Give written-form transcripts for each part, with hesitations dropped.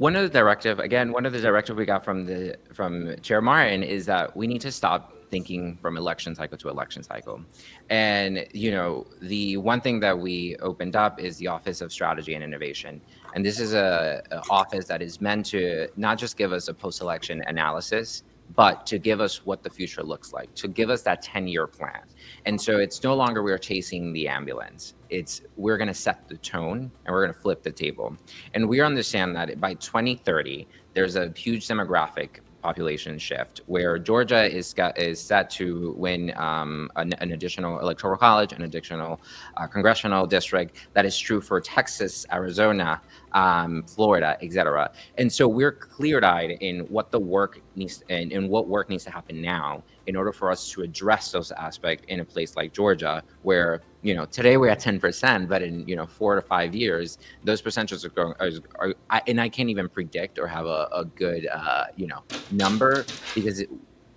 One of the directive we got from Chair Martin is that we need to stop thinking from election cycle to election cycle. And, the one thing that we opened up is the Office of Strategy and Innovation. And this is a office that is meant to not just give us a post-election analysis, but to give us what the future looks like, to give us that 10-year plan. And so it's no longer we're chasing the ambulance. It's we're going to set the tone and we're going to flip the table. And we understand that by 2030, there's a huge demographic population shift where Georgia is set to win an additional electoral college, an additional congressional district. That is true for Texas, Arizona, Florida, etc. And so we're clear-eyed in what the work needs and what work needs to happen now in order for us to address those aspects in a place like Georgia, where today we're at 10%, but in 4 to 5 years, those percentages are growing. And I can't even predict or have a good number because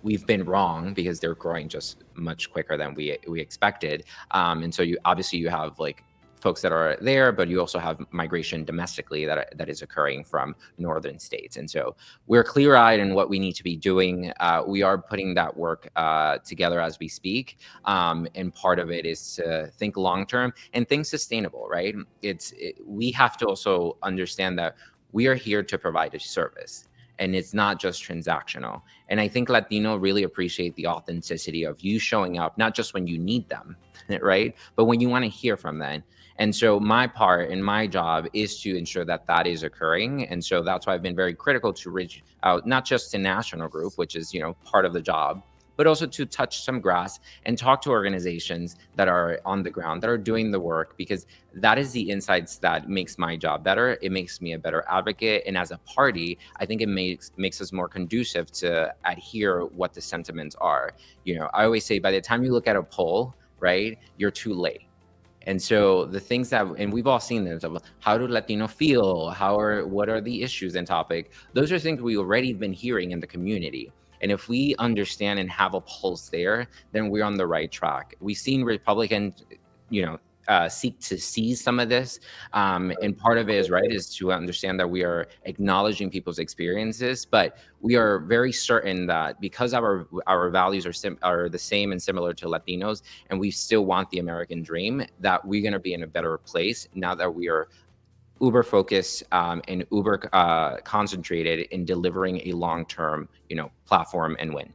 we've been wrong because they're growing just much quicker than we expected. And so you have like folks that are there, but you also have migration domestically that is occurring from northern states. And so we're clear-eyed in what we need to be doing. We are putting that work together as we speak. And part of it is to think long-term and think sustainable, right? We have to also understand that we are here to provide a service. And it's not just transactional. And I think Latino really appreciate the authenticity of you showing up, not just when you need them, right? But when you want to hear from them. And so my part and my job is to ensure that that is occurring. And so that's why I've been very critical to reach out, not just to national group, which is, part of the job, but also to touch some grass and talk to organizations that are on the ground, that are doing the work, because that is the insights that makes my job better. It makes me a better advocate. And as a party, I think it makes us more conducive to adhere what the sentiments are. I always say by the time you look at a poll, right, you're too late. And so the things and we've all seen this, of how do Latino feel? What are the issues and topic? Those are things we already been hearing in the community. And if we understand and have a pulse there, then we're on the right track. We've seen Republicans, seek to seize some of this. And part of it is to understand that we are acknowledging people's experiences, but we are very certain that because our values are the same and similar to Latinos, and we still want the American dream, that we're going to be in a better place now that we are uber focused and uber concentrated in delivering a long-term, platform and win.